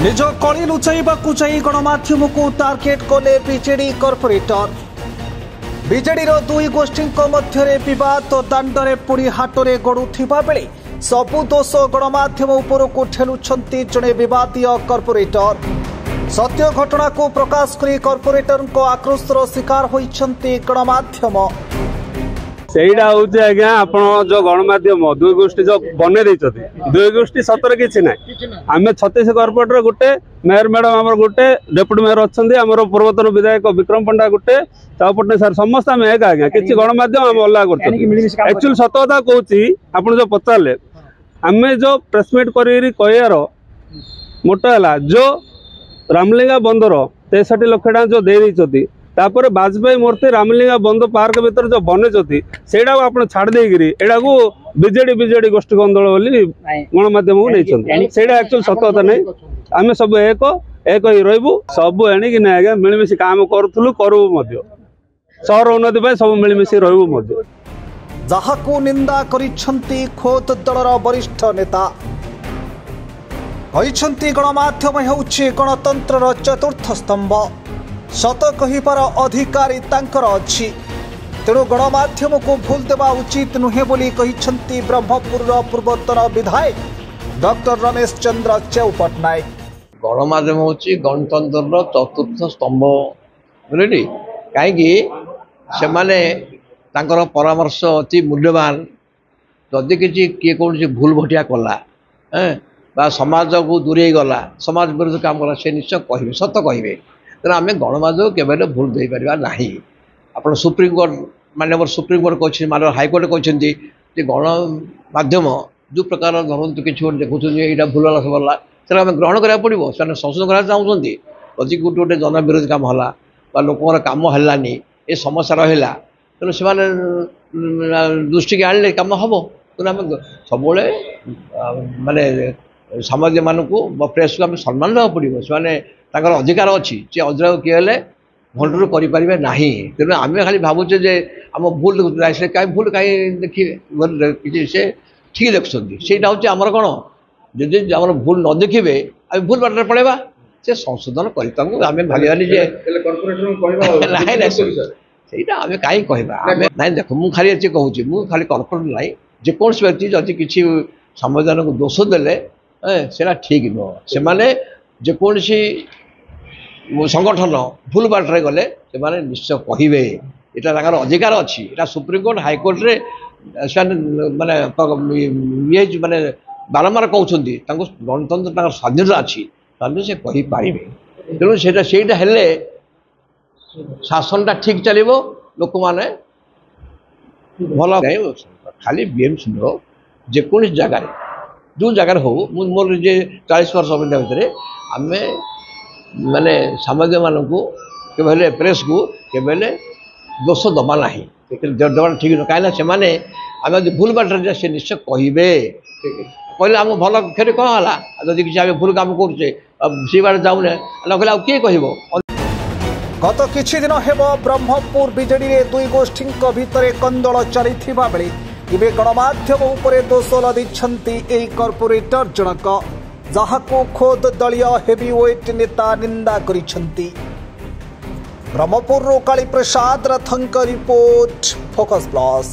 निज कली लुचाइवाकू जाई गणमाध्यम को टार्गेट कले बीजेडी कॉर्पोरेटर। बीजेडी दुई गोष्ठी मध्य बद दाण्डे पुणी हाटरे गड़ुवा बेले सबु दोष गणमाध्यम उपरकू ठेलुंट जड़े विवादीय कॉर्पोरेटर। सत्य घटना को प्रकाश कर कॉर्पोरेटर आक्रोशर शिकार होती गणमाध्यम। सेटा हूँ आज्ञा आप जो गणमाध्यम दुई गोष्ठी जो बने दुई गोष्ठी सतर कि ना आम 36 कॉर्पोरेटर गोटे मेयर मैडम आम गोटे डेप्यूटी मेयर अच्छा आम पूर्वतन विधायक विक्रम पंडा गोटे पटना सर समस्त आम एक आज्ञा कि गणमाध्यम आम अलग कर सत कथा कहूँ आप जो पचारे आम जो प्रेसमिट कर मोटा जो रामलिंगा बंदर 63 लाख टका जो दे तापर बाजपेयी मूर्ति रामलिंगा बंद पार्क भीतर जो बने सेटा आप छाड़ देकरी एटा को बीजेडी गोष्ठी आंदोलन बोली गणमाध्यम को नहीं सेटा एक्चुअली सत कथा नहीं। आम सब एक ही रही सब एणिक ना आज्ञा मिलमिशी काम करूँ करूँ सहर उन्नति सब मिलमिशी रही जहाकू निंदा करिसेंती खोद दलर वरिष्ठ नेता गणमाध्यम हेउछि गणतंत्रर चतुर्थ स्तंभ सत कहिबार अधिकारी तांकर अछि तेणु गणमाध्यम को भूल देवा उचित नुहे बोली कहिसेंती ब्रह्मपुर पूर्वतन विधायक डॉक्टर रमेश चंद्र चेउ पटनायक। गणमाध्यम होछि गणतंत्र चतुर्थ स्तंभ बुझली कहीं से माने तांकर परामर्श अति मूल्यवान। जदि किसी किए कौन भूल भटिया कला बा समाज को दूरे गला समाज विरुद्ध काम कला से निश्चय कहे सत कहे तेना आम गणमाध्यम केवल भूल दे पार ना। आप सुप्रीमकोर्ट माननीय सुप्रीमकोर्ट कहते माननीय हाइकोर्ट कहते गणमाध्यम जो प्रकार धरतु कि देखुं यहाँ भूल है सब है से आम ग्रहण करा पड़ो से संशोधन करा चाहते जदि गोटे गोटे जन विरोधी काम है लोक कम है ये समस्या रहा तेणु से दृष्टि की आने कम हम तेना आम सब माने सामाजिक मानक प्रेस को आम सम्मान देवा पड़ो से अधिकार अच्छी से अधिकार किए भंडर करें ना तेणु आम खाली भावुचे जे आम भूल देखते कहीं भूल कहीं देखिए से ठीक देखुं से आमर कौन जदि आम भूल न देखिए आम भूल बाटर पड़ेगा से संशोधन कर आम भाई सहीटा आम कहीं कहवा ना देख मुझे खाली अच्छे कहूँ मुझे खाली कॉर्पोरेट ना जेकोसी व्यक्ति जदि किसी संविधान को दोष देले सेटा ठीक नुह से जेकोसी संगठन भूल बाटे गले से निश्चय कहे यहाँ अधिकार अच्छी यहाँ सुप्रीमकोर्ट हाइकोर्ट रे माने ये माने बारंबार कहते गणतंत्र स्वाधीनता अच्छी से कहीपर तेणु से शासनटा ठीक चलो लोक मैंने भल खाली बीएमसी नुह जेकोसी जगार जो जगार हो मोर जे 40 वर्ष अभिनय भितर आम माने सामाजिक मानक केवल प्रेस को केवल दोष दबा ना दबा ठीक नुह कहीं से आम भूल बाटर से निश्चय कहे कहले आम भल फिर कौन है जदि किसी आम भूल काम करुचे से बारे जाऊने कहले किए कह। गत किछि दिन हेब ब्रह्मपुर बीजेडी दुई गोष्ठी भितर कंदल चलिथिबा बेले इबे गणमाध्यम उपरे दोष लदिछंती एई कॉर्पोरेटर जनक जहाको खोद दलीय हेवीवेट नेता निंदा करिछंती। ब्रह्मपुर काली प्रसाद रथंक रिपोर्ट फोकस प्लस।